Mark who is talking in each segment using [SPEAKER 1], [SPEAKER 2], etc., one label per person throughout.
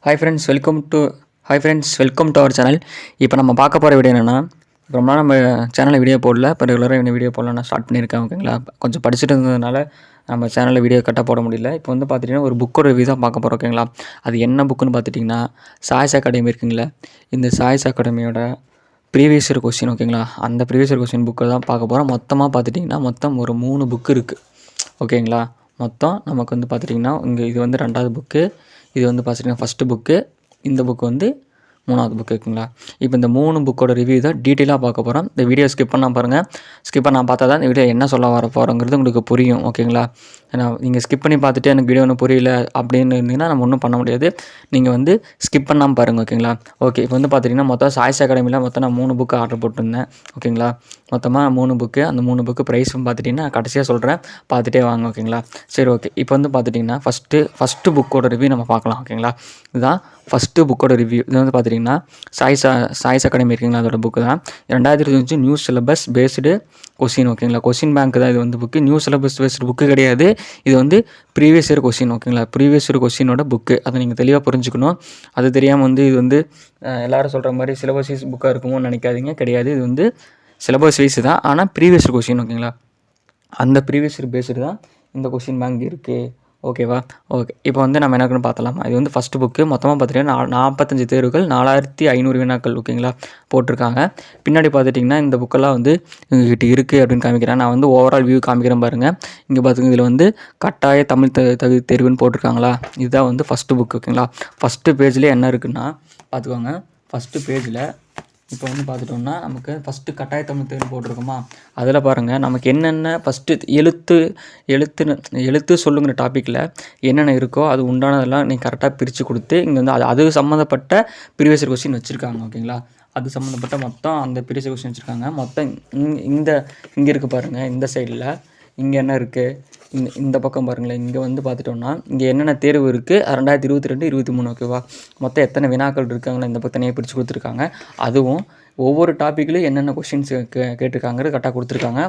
[SPEAKER 1] Hi friends welcome to our channel. இப்போ நம்ம பார்க்க போகிற வீடியோ என்னென்னா, ரொம்ப நாள் நம்ம சேனலில் வீடியோ போடல. இப்போ ரெகுலராக இந்த வீடியோ போடலாம் நான் ஸ்டார்ட் பண்ணியிருக்கேன். ஓகேங்களா, கொஞ்சம் படிச்சுட்டு இருந்ததுனால நம்ம சேனலில் வீடியோ கரெக்டாக போட முடியல. இப்போ வந்து பார்த்துட்டிங்கன்னா ஒரு புக்கோட ரிவ்யூ தான் பார்க்க போகிறோம். ஓகேங்களா, அது என்ன புக்குன்னு பார்த்துட்டிங்கன்னா சாய்ஸ் அகாடமி இருக்குங்களா, இந்த சாய்ஸ் அகாடமியோட ப்ரீவியஸ் இயர் கொஸ்டின். ஓகேங்களா, அந்த ப்ரீவியஸ் இயர் கொஸ்டின் புக்கை தான் பார்க்க போகிறோம். மொத்தமாக பார்த்துட்டிங்கன்னா மொத்தம் ஒரு 3 புக்கு இருக்குது. ஓகேங்களா, மொத்தம் நமக்கு வந்து பார்த்துட்டிங்கன்னா இங்கே இது வந்து 2வது புக்கு, இது வந்து பார்த்திங்கன்னா ஃபஸ்ட்டு புக்கு, இந்த புக்கு வந்து 3வது புக்கு. இருக்குங்களா, இப்போ இந்த 3 புக்கோட ரிவ்யூ தான் டீட்டெயிலாக பார்க்க போகிறோம். இந்த வீடியோ ஸ்கிப் பண்ணால் பாருங்கள். ஸ்கிப் பண்ணால் பார்த்தா தான் இந்த வீடியோ என்ன சொல்ல வர போகிறோங்கிறது உங்களுக்கு புரியும். ஓகேங்களா, ஏன்னா நீங்கள் ஸ்கிப் பண்ணி பார்த்துட்டு எனக்கு வீடியோ ஒன்றும் புரியல அப்படின்னு இருந்தீங்கன்னா நம்ம ஒன்றும் பண்ண முடியாது. நீங்கள் வந்து ஸ்கிப் பண்ணாமல் பாருங்கள். ஓகேங்களா, ஓகே. இப்போ வந்து பார்த்திங்கன்னா மொத்தம் சாய்ஸ் அகாடமியில் மொத்தம் நான் 3 புக்கு ஆர்டர் போட்டிருந்தேன். ஓகேங்களா, மொத்தமாக 3 புக்கு. அந்த 3 புக்கு ப்ரைஸும் பார்த்துட்டிங்கன்னா கடைசியாக சொல்கிறேன், பார்த்துட்டே வாங்க. ஓகேங்களா, சரி ஓகே. இப்போ வந்து பார்த்துட்டிங்கன்னா ஃபஸ்ட்டு புக்கோட ரிவ்யூ நம்ம பார்க்கலாம். ஓகேங்களா, இதுதான் ஃபஸ்ட்டு புக்கோட ரிவ்யூ. இது வந்து பார்த்துட்டிங்கன்னா சாய்ஸ் அகாடமி இருக்குங்களா, அதோட புக்கு தான். 2025 நியூ சிலபஸ் பேஸ்டு கொஸ்டின். ஓகேங்களா, கொஸ்டின் பேங்க் தான் இது வந்து book. New syllabus based book கிடையாது, இது வந்து ப்ரீவியஸ் இயர் கொஸ்டின். ஓகேங்களா, ப்ரீவியஸ் இயர் கொஸ்டினோட புக்கு, அதை நீங்கள் தெளிவாக புரிஞ்சுக்கணும். அது தெரியாமல் வந்து இது வந்து எல்லோரும் சொல்கிற மாதிரி சிலபஸ் வைஸ் புக்காக இருக்குமோன்னு நினைக்காதீங்க. கிடையாது, இது வந்து சிலபஸ் வைஸ் தான், ஆனால் ப்ரீவியஸ் இயர் கொஸ்டின். ஓகேங்களா, அந்த ப்ரீவியஸ் இயர் பேஸ்டு தான் இந்த கொஸ்டின் பேங்க் இருக்குது. ஓகேவா, ஓகே. இப்போ வந்து நம்ம என்னக்குன்னு பார்த்தலாம். இது வந்து ஃபஸ்ட்டு புக்கு. மொத்தமாக பார்த்துட்டிங்கன்னா 45 தேர்வுகள், 4500 வினாக்கள். ஓகேங்களா, போட்டிருக்காங்க. பின்னாடி பார்த்துட்டிங்கன்னா இந்த புக்கெல்லாம் வந்து இவங்ககிட்ட இருக்குது அப்படின்னு காமிக்கிறேன். நான் வந்து ஓவரால் வியூ காமிக்கிறேன் பாருங்கள். இங்கே பார்த்துங்க, இதில் வந்து கட்டாய தமிழ் தகுதி தேர்வுன்னு போட்டிருக்காங்களா, இதுதான் வந்து ஃபஸ்ட்டு புக்கு. ஓகேங்களா, ஃபஸ்ட்டு பேஜ்லேயே என்ன இருக்குன்னா பார்த்துக்கோங்க. ஃபஸ்ட்டு பேஜில் இப்போ வந்து பார்த்துட்டோம்னா நமக்கு ஃபஸ்ட்டு கட்டாய தமிழ் தேர்வு போட்டிருக்கோமா, அதில் பாருங்கள் நமக்கு என்னென்ன ஃபஸ்ட்டு எழுத்து சொல்லுங்கிற டாப்பிக்கில் என்னென்ன இருக்கோ அது உண்டானதெல்லாம் நீங்கள் கரெக்டாக பிரித்து கொடுத்து இங்கே வந்து அது சம்மந்தப்பட்ட ப்ரீவியஸ் இயர் கொஸ்டின் வச்சுருக்காங்க. ஓகேங்களா, அது சம்மந்தப்பட்ட மொத்தம் அந்த ப்ரீவியஸ் இயர் கொஸ்டின் வச்சுருக்காங்க. மொத்தம் இங்கே இருக்குது பாருங்கள். இந்த சைடில் இங்கே என்ன இருக்குது, இந்த பக்கம் பாருங்களேன். இங்கே வந்து பார்த்துட்டோம்னா இங்கே என்னென்ன தேர்வு இருக்குது 2022, 23. ஓகேவா, மொத்தம் எத்தனை வினாக்கள் இருக்காங்களோ இந்த பக்கம் தனியாக பிரித்து கொடுத்துருக்காங்க. அதுவும் ஒவ்வொரு டாப்பிக்லையும் என்னென்ன கொஷின்ஸ் கேட்டிருக்காங்கிறது கரெக்டாக கொடுத்துருக்காங்க.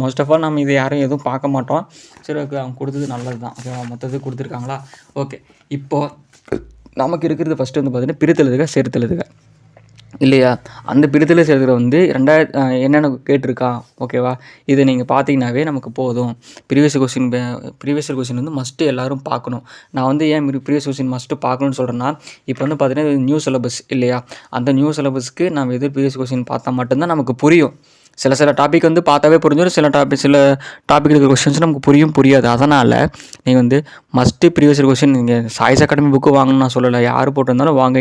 [SPEAKER 1] மோஸ்ட் ஆஃப் ஆல் நம்ம இதை யாரும் எதுவும் பார்க்க மாட்டோம். சரி ஓகே, அவங்க கொடுத்தது நல்லது தான். ஓகேவா, மொத்தத்துக்கு கொடுத்துருக்காங்களா. ஓகே, இப்போது நமக்கு இருக்கிறது ஃபஸ்ட்டு வந்து பார்த்திங்கன்னா பிரித்தெழுதுக சேர்த்தெழுதுக இல்லையா. அந்த பிரித்தெழுதுக சேர்த்துல வந்து என்னென்ன கேட்டிருக்கான். ஓகேவா, இதை நீங்கள் பார்த்தீங்கன்னாவே நமக்கு போதும். ப்ரீவியஸ் இயர் கொஸ்டின் வந்து மஸ்ட்டு எல்லோரும் பார்க்கணும். நான் வந்து ஏன் ப்ரீவியஸ் கொஸ்டின் மஸ்ட்டு பார்க்கணுன்னு சொல்கிறேன்னா, இப்போ வந்து பார்த்தீங்கன்னா நியூ சிலபஸ் இல்லையா, அந்த நியூ சிலபஸ்க்கு நம்ம ப்ரீவியஸ் கொஸ்டின் பார்த்தா மட்டும்தான் நமக்கு புரியும். சில டாபிக் வந்து பார்த்தாவே புரிஞ்சிடும். சில டாபிக் இருக்கிற கொஸ்டின்ஸ் நமக்கு புரியாது. அதனால் நீங்கள் வந்து மஸ்ட்டு ப்ரீவியஸ் இயர் கொஸ்டின் நீங்கள் சாய்ஸ் அகாடமி புக்கு வாங்கணும்னு நான் சொல்லலை. யார் போட்டிருந்தாலும் வாங்க.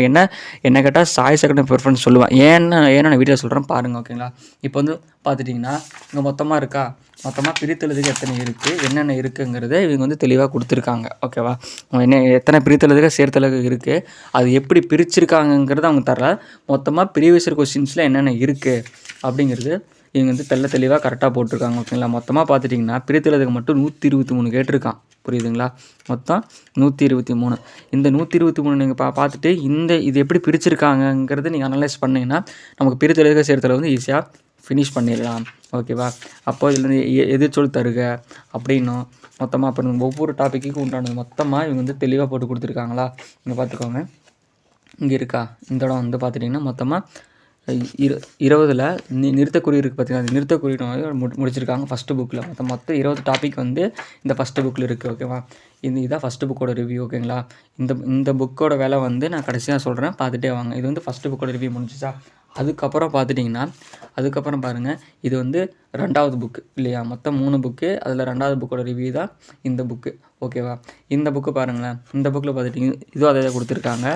[SPEAKER 1] என்ன கேட்டால் சாய்ஸ் அகாடமி ப்ரிஃபரன்ஸ் சொல்லுவேன். ஏன்னா நான் வீடியோ சொல்கிறேன் பாருங்கள். ஓகேங்களா, இப்போ வந்து பார்த்துட்டிங்கன்னா இங்கே மொத்தமாக பிரித்தெழுதுக எத்தனை இருக்குது, என்னென்ன இருக்குங்கிறத இவங்க வந்து தெளிவாக கொடுத்துருக்காங்க. ஓகேவா, எத்தனை பிரித்தெழுதுக சேர்த்தெழுதுக இருக்குது, அது எப்படி பிரிச்சிருக்காங்கங்கிறத அவங்க தரல. மொத்தமாக ப்ரீவியஸ் இயர் கொஸ்டின்ஸில் என்னென்ன இருக்குது அப்படிங்கிறது இவங்க வந்து தெளிவாக கரெக்டாக போட்டிருக்காங்க. ஓகேங்களா, மொத்தமாக பார்த்துட்டிங்கன்னா பிரித்தெழுதுக மட்டும் 123 கேட்டிருக்கான். புரியுதுங்களா, மொத்தம் 123. இந்த 123 நீங்கள் பார்த்துட்டு இது எப்படி பிரிச்சிருக்காங்கங்கிறது நீங்கள் அனலைஸ் பண்ணிங்கன்னா நமக்கு பிரித்தெழுதுக சேர்த்தெழுதுக வந்து ஈஸியாக ஃபினிஷ் பண்ணிடலாம். ஓகேவா, அப்போ இதில் எதிர்ச்சொல் தருக அப்படின்னும் மொத்தமாக அப்புறம் ஒவ்வொரு டாப்பிக்கும் உண்டானது மொத்தமாக இவங்க வந்து தெளிவாக போட்டு கொடுத்துருக்காங்களா. இங்கே பார்த்துக்கோங்க, இங்கே இருக்கா இந்த இடம் வந்து பார்த்துட்டிங்கன்னா மொத்தமாக 20 நிறுத்தக்குறி இருக்குது. பார்த்தீங்கன்னா அந்த நிறுத்தக்குறி முடிச்சிருக்காங்க ஃபஸ்ட்டு புக்கில். மொத்தம் 20 டாபிக் வந்து இந்த ஃபஸ்ட்டு புக்கில் இருக்குது. ஓகேவா, இதுதான் ஃபஸ்ட்டு புக்கோட ரிவ்யூ. ஓகேங்களா, இந்த புக்கோட விலை வந்து நான் கடைசியாக சொல்கிறேன், பார்த்துட்டே வாங்க. இது வந்து ஃபஸ்ட்டு புக்கோட ரிவ்யூ முடிஞ்சிச்சா. அதுக்கப்புறம் பாருங்கள், இது வந்து 2வது புக்கு இல்லையா. மொத்தம் 3 புக்கு, அதில் 2வது புக்கோட ரிவ்யூ தான் இந்த புக்கு. ஓகேவா, இந்த புக்கு பாருங்களேன். இந்த புக்கில் பார்த்துட்டிங்க இதுவும் அதை கொடுத்துருக்காங்க.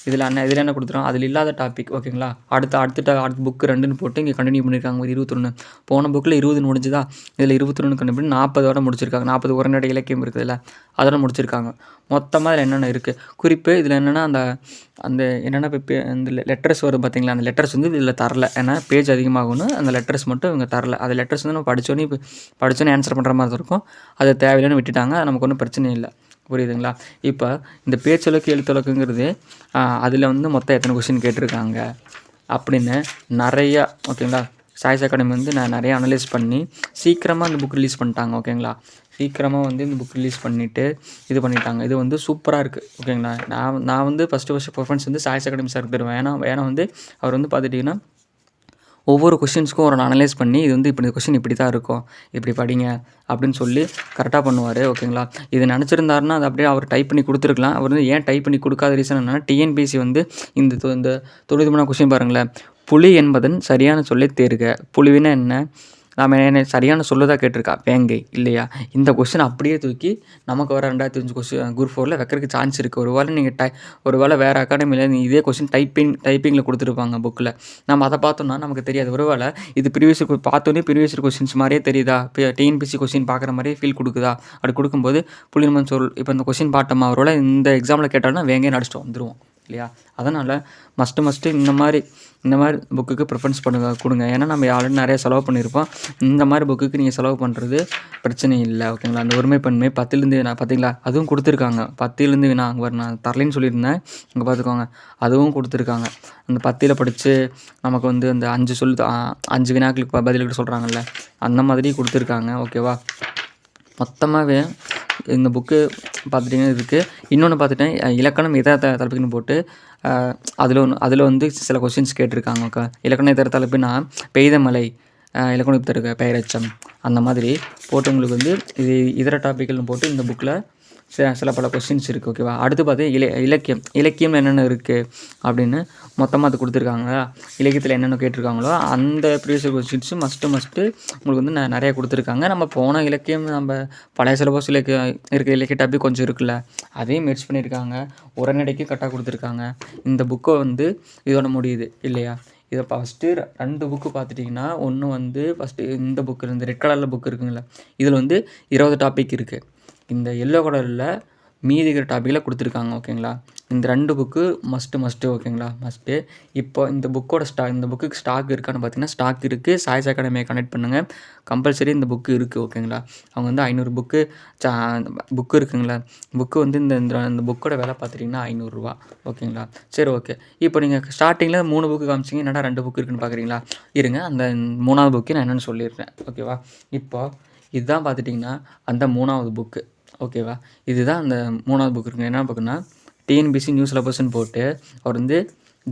[SPEAKER 1] இதில் என்ன கொடுத்துருக்காங்க, அதில் இல்லாத டாபிக். ஓகேங்களா, அடுத்த புக்கு 2ன்னு போட்டு இங்கே கண்டினியூ பண்ணியிருக்காங்க. 21 போன புக்கில் 20 முடிஞ்சுதா, இதில் 21 கண்டினியூ பண்ணி 40 முடிச்சிருக்காங்க. 40 உரைநடை இலக்கியம் இருக்குதுல்ல, அதெல்லாம் முடிச்சிருக்காங்க. மொத்தமாக இதில் என்னென்ன இருக்குது குறிப்பு. இதில் என்னென்னா அந்த என்னென்ன இந்த லெட்டர்ஸ் வரும் பார்த்தீங்களா, அந்த லெட்டர்ஸ் வந்து இதில் தரல. ஏன்னா பேஜ் அதிகமாகணும், அந்த லெட்டர்ஸ் மட்டும் இவங்க தரல. அந்த லெட்டர்ஸ் வந்து நம்ம படித்தோன்னே ஆன்சர் பண்ணுற மாதிரி இருக்கும். அது தேவையில்லைன்னு விட்டுட்டாங்க, நமக்கு ஒன்றும் பிரச்சனை இல்லை. புரியுதுங்களா, இப்போ இந்த பேச்சொலக்கு எழுத்தொலக்குங்கிறது அதில் வந்து மொத்தம் எத்தனை கொஸ்டின் கேட்டிருக்காங்க அப்படின்னு நிறையா. ஓகேங்களா, சாய்ஸ் அகாடமி வந்து நான் நிறையா அனலைஸ் பண்ணி சீக்கிரமாக அந்த புக் ரிலீஸ் பண்ணிட்டாங்க. ஓகேங்களா, சீக்கிரமாக வந்து இந்த புக் ரிலீஸ் பண்ணிவிட்டு இது பண்ணிட்டாங்க. இது வந்து சூப்பராக இருக்குது ஓகேங்களா. நான் வந்து ஃபஸ்ட்டு ப்ரிஃபரன்ஸ் வந்து சாய்ஸ் அகாடமி சாருக்கு தருவேன். ஏன்னா வந்து அவர் வந்து பார்த்துட்டிங்கன்னா ஒவ்வொரு கொஷின்ஸ்க்கும் ஒரு அனலைஸ் பண்ணி இது வந்து இப்படி கொஷின் இப்படி தான் இருக்கும், இப்படி படிங்க அப்படின்னு சொல்லி கரெக்டாக பண்ணுவார் ஓகேங்களா. இது நினச்சிருந்தாருன்னா அது அப்படியே அவர் டைப் பண்ணி கொடுத்துருக்கலாம். அவர் வந்து ஏன் டைப் பண்ணி கொடுக்காத ரீசன் என்னென்னா, டிஎன்பிஎஸ்சி வந்து இந்த 90 கொஷின் பாருங்களேன். புலி என்பதன் சரியான சொல்லை தேர்க. புலிவினா என்ன? நாம் என்ன சரியான சொல்லுதான் கேட்டிருக்கா, வேங்கை இல்லையா. இந்த கொஷின் அப்படியே தூக்கி நமக்கு வர 2005 குரூப் 4ல் வைக்கிறதுக்கு சான்ஸ் இருக்குது. ஒரு வேளை வேறு அகாடமியில் இதே கொஷின் டைப்பிங்கில் கொடுத்துருப்பாங்க புக்கில். நம்ம அதை பார்த்தோம்னா நமக்கு தெரியாது. ஒரு வேளை இது பார்த்தோன்னே ப்ரீவியஸ் கொஷின்ஸ் மாதிரியே தெரியுதா, இப்போ டிஎன்பிஎஸ்சி கொஷின் பார்க்குற மாதிரியே ஃபீல் கொடுக்குதா. அப்படி கொடுக்கும்போது புலிமன் சொல் இப்போ இந்த கொஷின் பார்த்தோமா, ஒருவேளை இந்த எக்ஸாமில் கேட்டாலும் வேங்கையை நடிச்சிட்டு வந்துடுவோம் இல்லையா. அதனால் மஸ்ட்டு இந்த மாதிரி புக்குக்கு ப்ரிஃபரன்ஸ் கொடுங்க. ஏன்னா நம்ம ஆல்ரெடி நிறைய செலவு பண்ணியிருப்போம். இந்த மாதிரி புக்குக்கு நீங்கள் செலவு பண்ணுறது பிரச்சனை இல்லை ஓகேங்களா. அந்த ஒருமைப்பன்மை 10லேருந்து பார்த்தீங்களா, அதுவும் கொடுத்துருக்காங்க. 10லேருந்து அங்கே நான் தரலைன்னு சொல்லியிருந்தேன், இங்கே பார்த்துக்கோங்க அதுவும் கொடுத்துருக்காங்க. அந்த 10ல் படித்து நமக்கு வந்து அந்த 5 வினாக்களுக்கு பதிலுக்கு சொல்கிறாங்கல்ல, அந்த மாதிரி கொடுத்துருக்காங்க ஓகேவா. மொத்தமாகவே இந்த புக்கு பார்த்துட்டிங்கன்னா இருக்குது. இன்னொன்று பார்த்துட்டேன், இலக்கணம் இதர தலைப்புக்குன்னு போட்டு அதில் வந்து சில கொஷின்ஸ் கேட்டிருக்காங்க ஓகே. இலக்கணம் இதர தலைப்புனா பெய்த மழை, இலக்கணம் தருக பெயரெச்சம், அந்த மாதிரி போட்டு உங்களுக்கு வந்து இது இதர டாப்பிக்கல்னு போட்டு இந்த புக்கில் சில பல கொஸ்டின்ஸ் இருக்குது ஓகேவா. அடுத்து பார்த்து இலக்கியம் என்னென்ன இருக்குது அப்படின்னு மொத்தமாக அது கொடுத்துருக்காங்க. இலக்கியத்தில் என்னென்ன கேட்டிருக்காங்களோ அந்த ப்ரீவியஸ் கொஸ்டின்ஸு மஸ்ட்டு உங்களுக்கு வந்து நிறையா கொடுத்துருக்காங்க. நம்ம போன இலக்கியம் நம்ம பழைய சிலபஸ் இலக்கிய டாபிக் கொஞ்சம் இருக்குல்ல, அதையும் மெர்ஜ் பண்ணியிருக்காங்க. உரைநடைக்கு கரெக்டாக கொடுத்துருக்காங்க. இந்த புக்கை வந்து இதோட முடியுது இல்லையா. இதை ஃபஸ்ட்டு 2 புக்கு பார்த்துட்டிங்கன்னா, ஒன்று வந்து ஃபஸ்ட்டு இந்த புக்கு இந்த ரெட் கலரில் புக்கு இருக்குங்களா, இதில் வந்து 20 டாபிக் இருக்குது. இந்த எல்லோ கலரில் மீதி இருக்கிற டாப்பிக்கில் கொடுத்துருக்காங்க ஓகேங்களா. இந்த 2 புக்கு மஸ்ட்டு ஓகேங்களா, மஸ்ட்டு. இப்போ இந்த புக்குக்கு ஸ்டாக் இருக்கான்னு பார்த்தீங்கன்னா ஸ்டாக் இருக்குது. சாய்ஸ் அகாடமியை கனெக்ட் பண்ணுங்கள், கம்பல்சரி இந்த புக்கு இருக்குது ஓகேங்களா. அவங்க வந்து 500 புக்கு இருக்குங்களா. புக்கு வந்து இந்த புக்கோட விலை பார்த்துட்டிங்கன்னா 500 ரூபா ஓகேங்களா. சரி ஓகே. இப்போ நீங்கள் ஸ்டார்டிங்கில் 3 புக்கு காமிச்சிங்க, என்னடா 2 புக்கு இருக்குன்னு பார்க்குறீங்களா. இருங்க, அந்த 3வது புக்கு நான் என்னென்னு சொல்லிடுறேன் ஓகேவா. இப்போ இதுதான் பார்த்துட்டிங்கன்னா அந்த 3வது புக்கு ஓகேவா. இதுதான் அந்த 3வது புக்கு இருக்குங்க. என்ன புக்குன்னா டிஎன்பிஎஸ்சி நியூ சிலபஸ்ன்னு போட்டு அவர் வந்து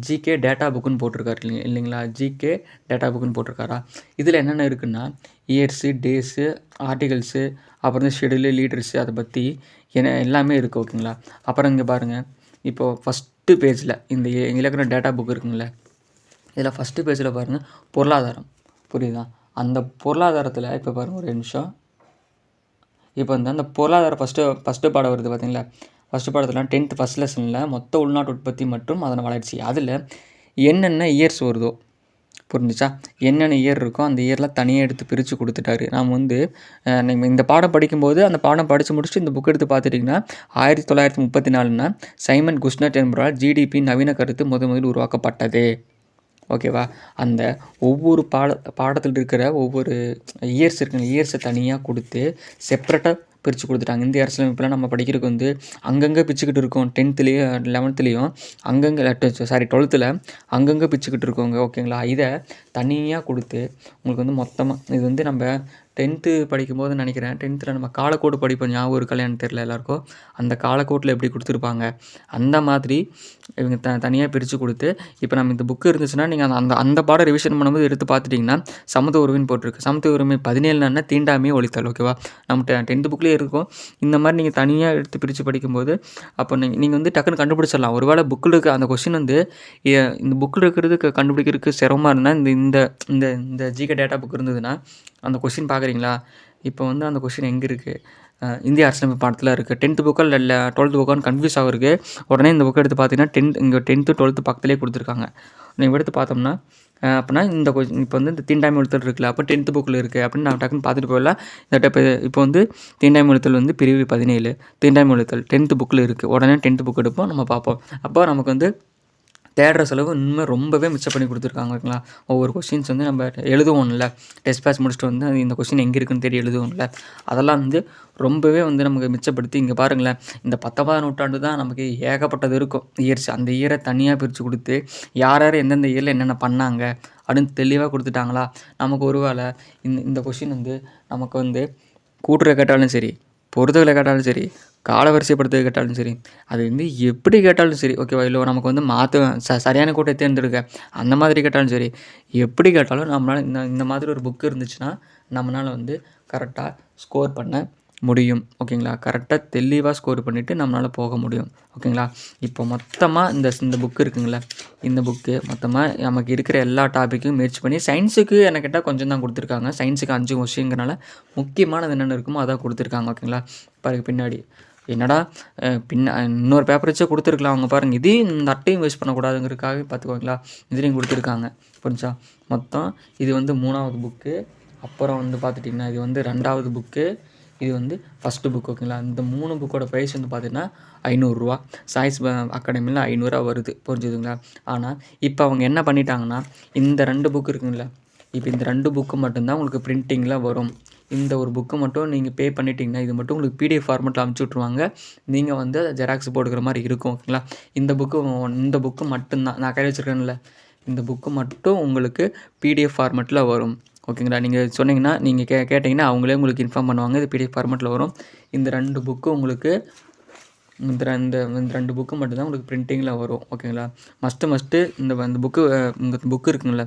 [SPEAKER 1] ஜிகே டேட்டா புக்குன்னு போட்டிருக்காரு இல்லைங்களா. ஜிகே டேட்டா புக்குன்னு போட்டிருக்காரா. இதில் என்னென்ன இருக்குன்னா இயர்ஸு, டேஸு, ஆர்டிகல்ஸு, அப்புறம் வந்து ஷெடியூலு, லீடர்ஸு, அதை பற்றி எல்லாமே இருக்குது ஓகேங்களா. அப்புறம் இங்கே பாருங்கள், இப்போது ஃபஸ்ட்டு பேஜில் இந்த இலக்கண டேட்டா புக் இருக்குங்களே, இதில் ஃபஸ்ட்டு பேஜில் பாருங்கள் பொருளாதாரம், புரியுதா. அந்த பொருளாதாரத்தில் இப்போ பாருங்கள் ஒரு நிமிஷம். இப்போ வந்து அந்த பொருளாதார ஃபஸ்ட்டு பாடம் வருது பார்த்தீங்களா. ஃபஸ்ட்டு பாடத்தில் 10th ஃபஸ்ட் லெசனில் மொத்த உள்நாட்டு உற்பத்தி மற்றும் அதன் வளர்ச்சி, அதில் என்னென்ன இயர்ஸ் வருதோ புரிஞ்சிச்சா, என்னென்ன இயர் இருக்கோ அந்த இயரில் தனியாக எடுத்து பிரித்து கொடுத்துட்டாரு. நாம் வந்து நீங்கள் இந்த பாடம் படிக்கும்போது அந்த பாடம் படித்து முடிச்சுட்டு இந்த புக் எடுத்து பார்த்துட்டிங்கன்னா 1934 சைமன் குஸ்னட் என்பவரால் ஜிடிபி நவீன கருத்து முதலில் உருவாக்கப்பட்டது ஓகேவா. அந்த ஒவ்வொரு பாடத்தில் இருக்கிற ஒவ்வொரு இயர்ஸ் இருக்குங்க, இயர்ஸை தனியாக கொடுத்து செப்பரேட்டாக பிரித்து கொடுத்துட்டாங்க. இந்த அரசியலமைப்புலாம் நம்ம படிக்கிறதுக்கு வந்து அங்கங்கே பிச்சுக்கிட்டு இருக்கோம். 10th-லேயும் 11th-லேயும் அங்கங்கே 12th அங்கங்கே பிச்சுக்கிட்டு இருக்கோங்க ஓகேங்களா. இதை தனியாக கொடுத்து உங்களுக்கு வந்து மொத்தமாக இது வந்து நம்ம 10th படிக்கும்போது நினைக்கிறேன், 10th நம்ம காலக்கோடு படிப்போம், ஞாபகம் இருக்கா தெரியல எல்லாருக்கும். அந்த காலக்கோட்டில் எப்படி கொடுத்துருப்பாங்க அந்த மாதிரி இவங்க தனியாக பிரித்து கொடுத்து, இப்போ நம்ம இந்த புக்கு இருந்துச்சுன்னா நீங்கள் அந்த பாடம் ரிவிஷன் பண்ணும்போது எடுத்து பார்த்துட்டிங்கன்னா சமத்துவ உரிமைன்னு போட்டிருக்கு. சமத்துவ உரிமை 17 தீண்டாமையே ஒழித்தல் ஓகேவா. நம்ம 10th புக்லேயே இருக்கும். இந்த மாதிரி நீங்கள் தனியாக எடுத்து பிரித்து படிக்கும்போது அப்போ நீங்கள் வந்து டக்குன்னு கண்டுபிடிச்சிடலாம். ஒரு வேளை புக்கில் இருக்க அந்த கொஷின் வந்து இந்த புக்கில் இருக்கிறது கண்டுபிடிக்கிறதுக்கு சிரமமாக இருந்தால் இந்த ஜிகே டேட்டா புக் இருந்ததுன்னா அந்த கொஷின் பார்க்குறீங்களா. இப்போ வந்து அந்த கொஷின் எங்கே இருக்குது, இந்திய அரசியலமைப்பு பாடத்தில் இருக்குது. 10th புக்கா இல்லை 12th புக்கான்னு கன்ஃபியூஸ் ஆகிருக்கு. உடனே இந்த புக்கை எடுத்து பார்த்தீங்கன்னா இங்கே 10th 12th பக்கத்துலேயே கொடுத்துருக்காங்க. நீங்கள் எடுத்து பார்த்தோம்னா அப்படின்னா இப்போ வந்து இந்த தீண்டாமை ஒழித்தல் இருக்குல்ல, அப்போ 10th புக்கில் இருக்குது அப்படின்னு நான் டக்குன்னு பார்த்துட்டு போயிடலாம். இப்போ வந்து தீண்டாமை ஒழித்தல் வந்து பிரிவு 17 தீண்டாமை ஒழித்தல் 10th புக்கில் இருக்குது. உடனே 10th புக் எடுப்போம், நம்ம பார்ப்போம். அப்போ நமக்கு வந்து தேடுற செலவு இன்னும் ரொம்பவே மிச்சம் பண்ணி கொடுத்துருக்காங்க ஓகேங்களா. ஒவ்வொரு கொஷின்ஸ் வந்து நம்ம எழுதுவோம்ல, டெஸ்ட் பேட்ச் முடிச்சுட்டு வந்து இந்த கொஷின் எங்கே இருக்குன்னு தேடி எழுதுவோம்ல, அதெல்லாம் வந்து ரொம்பவே வந்து நமக்கு மிச்சப்படுத்தி இங்கே பாருங்களேன். இந்த 19ஆம் நூற்றாண்டு தான் நமக்கு ஏகப்பட்டது இருக்கும் இயர்ஸ். அந்த இயரை தனியாக பிரித்து கொடுத்து யார் எந்தெந்த இயரில் என்னென்ன பண்ணாங்க அப்படின்னு தெளிவாக கொடுத்துட்டாங்களா. நமக்கு ஒரு வேளை இந்த கொஷின் வந்து நமக்கு வந்து கூட்டுறதை கேட்டாலும் சரி, பொறுத்துகளை கேட்டாலும் சரி, காலவரிசைப்படுத்துறது கேட்டாலும் சரி, அது வந்து எப்படி கேட்டாலும் சரி ஓகேவா? இல்லை நமக்கு வந்து சரியான கூட்டத்தை தேர்ந்தெடுக்க அந்த மாதிரி கேட்டாலும் சரி, எப்படி கேட்டாலும் நம்மளால் இந்த மாதிரி ஒரு புக் இருந்துச்சுன்னா நம்மளால் வந்து கரெக்டாக ஸ்கோர் பண்ண முடியும் ஓகேங்களா? கரெக்டாக தெளிவாக ஸ்கோர் பண்ணிவிட்டு நம்மளால் போக முடியும் ஓகேங்களா? இப்போ மொத்தமாக இந்த புக் இருக்குங்களே, இந்த புக்கு மொத்தமாக நமக்கு இருக்கிற எல்லா டாப்பிக்கும் முயற்சி பண்ணி சயின்ஸுக்கு என்ன கேட்டால் கொஞ்சம் தான் கொடுத்துருக்காங்க. சயின்ஸுக்கு 5 கொஸ்டின்ங்கிறனால முக்கியமானது என்னென்ன இருக்குமோ அதான் கொடுத்துருக்காங்க ஓகேங்களா? பாருங்க பின்னாடி என்னடா இன்னொரு பேப்பர் வச்சே கொடுத்துருக்கலாம் அவங்க பாருங்கள். இதையும் இந்த அட்டையும் வேஸ்ட் பண்ணக்கூடாதுங்கிறதுக்காக பார்த்துக்கோங்களா, இதுலேயும் கொடுத்துருக்காங்க. புரிஞ்சா? மொத்தம் இது வந்து 3வது புக்கு. அப்புறம் வந்து பார்த்துட்டிங்கன்னா இது வந்து 2வது புக்கு, இது வந்து ஃபஸ்ட்டு புக் ஓகேங்களா? இந்த 3 புக்கோட ப்ரைஸ் வந்து பார்த்திங்கன்னா ரூ. 500. சாய்ஸ் அகாடமியில் ரூ. 500 வருது. புரிஞ்சுதுங்களா? ஆனால் இப்போ அவங்க என்ன பண்ணிட்டாங்கன்னா, இந்த 2 புக் இருக்குங்களா, இப்போ இந்த 2 புக்கு மட்டும்தான் உங்களுக்கு பிரிண்டிங்கில் வரும். இந்த ஒரு புக்கு மட்டும் நீங்கள் பே பண்ணிட்டீங்கன்னா இது மட்டும் உங்களுக்கு பிடிஎஃப் ஃபார்மெட்டில் அனுப்பிச்சி விட்ருவாங்க. நீங்கள் வந்து ஜெராக்ஸ் போட்டுக்கிற மாதிரி இருக்கும் ஓகேங்களா? இந்த புக்கு மட்டும்தான் நான் கையில் வச்சுருக்கேன்ல, இந்த புக்கு மட்டும் உங்களுக்கு பிடிஎஃப் ஃபார்மெட்டில் வரும் ஓகேங்களா? நீங்கள் சொன்னீங்கன்னா, நீங்கள் கேட்டிங்கன்னா அவங்களே உங்களுக்கு இன்ஃபார்ம் பண்ணுவாங்க. இது பிடிஎஃப் ஃபார்மெட்டில் வரும். இந்த 2 புக்கு உங்களுக்கு இந்த 2 புக்கு மட்டும்தான் உங்களுக்கு பிரிண்டிங்கில் வரும் ஓகேங்களா? மஸ்ட்டு இந்த புக்கு இருக்குங்கள,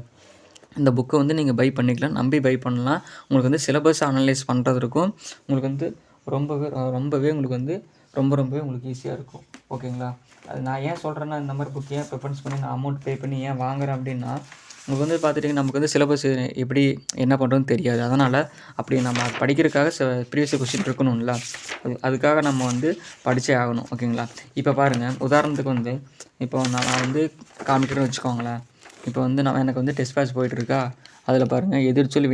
[SPEAKER 1] இந்த புக்கை வந்து நீங்கள் பை பண்ணிக்கலாம். நம்பி பை பண்ணலாம். உங்களுக்கு வந்து சிலபஸ் அனலைஸ் பண்ணுறதுக்கும் உங்களுக்கு வந்து ரொம்பவே உங்களுக்கு வந்து ரொம்பவே உங்களுக்கு ஈஸியாக இருக்கும் ஓகேங்களா? அது நான் ஏன் சொல்கிறேன்னா, இந்த மாதிரி புக் ஏன் ப்ரிஃபரன்ஸ் பண்ணி நான் அமௌண்ட் பே பண்ணி ஏன் வாங்குறேன் அப்படின்னா, உங்களுக்கு வந்து பார்த்துட்டிங்கன்னா நமக்கு வந்து சிலபஸ் எப்படி என்ன பண்ணுறதுன்னு தெரியாது. அதனால் அப்படி நம்ம படிக்கிறதுக்காக ப்ரீவியஸ் கொஸ்டின் இருக்கணும்ல, அதுக்காக நம்ம வந்து படித்தே ஆகணும் ஓகேங்களா? இப்போ பாருங்கள், உதாரணத்துக்கு வந்து இப்போ நான் வந்து காமிக்கிறேன்னு வச்சுக்கோங்களேன். இப்போ வந்து எனக்கு வந்து டெஸ்ட் பேட்ச் போயிட்டுருக்கா, அதில் பாருங்கள் எதிர்ச்சொல்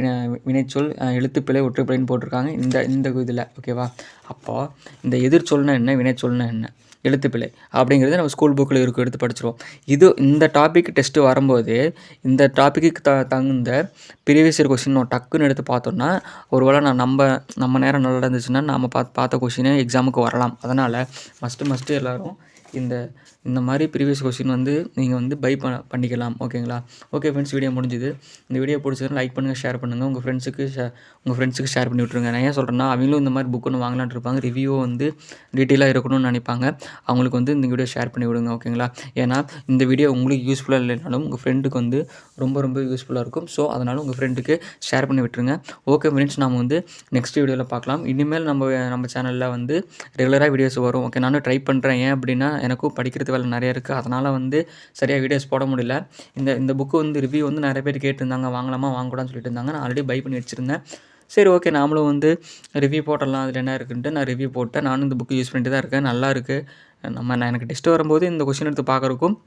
[SPEAKER 1] வினைச்சொல் எழுத்துப்பிழை ஒற்றுப்பிழைன்னு போட்டிருக்காங்க இந்த இதில் ஓகேவா? அப்போது இந்த எதிர்ச்சொல்னா என்ன, வினைச்சொல்னா என்ன, எழுத்துப்பிழை அப்படிங்கிறது நம்ம ஸ்கூல் புக்கில் எடுத்து படிச்சிருவோம். இந்த டாபிக் டெஸ்ட்டு வரும்போது இந்த டாப்பிக்கு தகுந்த ப்ரீவியஸ் இயர் கொஸ்டின் டக்குன்னு எடுத்து பார்த்தோன்னா, ஒரு வேளை நம்ம நேரம் நல்லா இருந்துச்சுன்னா நம்ம பார்த்த கொஸ்டினே எக்ஸாமுக்கு வரலாம். அதனால் மஸ்ட்டு எல்லோரும் இந்த மாதிரி ப்ரீவியஸ் கொஸ்டின் வந்து நீங்கள் வந்து பை பண்ணிக்கலாம் ஓகேங்களா? ஓகே ஃப்ரெண்ட்ஸ், வீடியோ முடிஞ்சுது. இந்த வீடியோ பிடிச்சதுன்னா லைக் பண்ணுங்கள், ஷேர் பண்ணுங்கள், உங்கள் ஃப்ரெண்ட்ஸுக்கு ஷேர் பண்ணி விட்ருங்க. நான் ஏன் சொல்கிறேன்னா, அவங்களும் இந்த மாதிரி புக் ஒன்று வாங்கலான்னு இருப்பாங்க, ரிவ்யூ வந்து டீட்டெயிலாக இருக்கணும்னு நினைப்பாங்க. அவங்களுக்கு வந்து இந்த வீடியோ ஷேர் பண்ணி விடுங்க ஓகேங்களா? ஏன்னா இந்த வீடியோ உங்களுக்கு யூஸ்ஃபுல்லாக இல்லைனாலும் உங்கள் ஃப்ரெண்டுக்கு வந்து ரொம்ப யூஸ்ஃபுல்லாக இருக்கும். ஸோ அதனால் உங்கள் ஃப்ரெண்டுக்கு ஷேர் பண்ணி விட்டுருங்க. ஓகே ஃப்ரெண்ட்ஸ், நாம் வந்து நெக்ஸ்ட் வீடியோவில் பார்க்கலாம். இனிமேல் நம்ம சேனலில் வந்து ரெகுலராக வீடியோஸ் வரும் ஓகே. நானும் ட்ரை பண்ணுறேன். ஏன் அப்படின்னா எனக்கும் படிக்கிறது வேலை நிறைய இருக்குது. அதனால் வந்து சரியாக வீடியோஸ் போட முடியல. இந்த புக்கு வந்து ரிவ்யூ வந்து நிறைய பேர் கேட்டிருந்தாங்க, வாங்கலாமா வாங்கக்கூடாதுன்னு சொல்லிட்டு இருந்தாங்க. நான் ஆல்ரெடி பை பண்ணி வச்சுருந்தேன். சரி ஓகே, நாமளும் வந்து ரிவ்யூ போட்டுடலாம், அதில் என்ன இருக்குன்ட்டு நான் ரிவ்யூ போட்டேன். நானும் இந்த புக்கு யூஸ் பண்ணிட்டு தான் இருக்கேன். நல்லா இருக்குது. நான் எனக்கு டெஸ்ட்டு வரும்போது இந்த கொஸ்டின் எடுத்து பார்க்குறக்கும்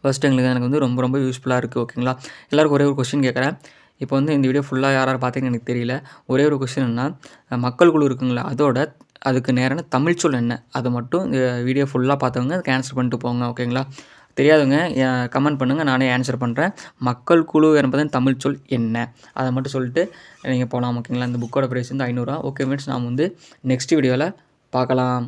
[SPEAKER 1] ஃபஸ்ட்டு எனக்கு வந்து ரொம்ப யூஸ்ஃபுல்லாக இருக்குது ஓகேங்களா? எல்லாருக்கும் ஒரே ஒரு கொஸ்டின் கேட்குறேன். இப்போ வந்து இந்த வீடியோ ஃபுல்லாக யார் பார்த்தீங்கன்னு எனக்கு தெரியல. ஒரே ஒரு கொஸ்டின்னா, மக்கள் குழு இருக்குங்களா, அதுக்கு நேரான தமிழ் சொல் என்ன, அதை மட்டும் இந்த வீடியோ ஃபுல்லாக பார்த்தவங்க அதுக்கு ஆன்சர் பண்ணிட்டு போங்க ஓகேங்களா? தெரியாதவங்க கமெண்ட் பண்ணுங்கள், நானே ஆன்சர் பண்ணுறேன். மக்கள் குழு என்பதன் தமிழ் சொல் என்ன, அதை மட்டும் சொல்லிட்டு நீங்கள் போகலாம் ஓகேங்களா? இந்த புக்கோட ப்ரைஸ் வந்து ரூ. 500. ஓகே ஃப்ரெண்ட்ஸ், நாம் வந்து நெக்ஸ்ட் வீடியோவில் பார்க்கலாம்.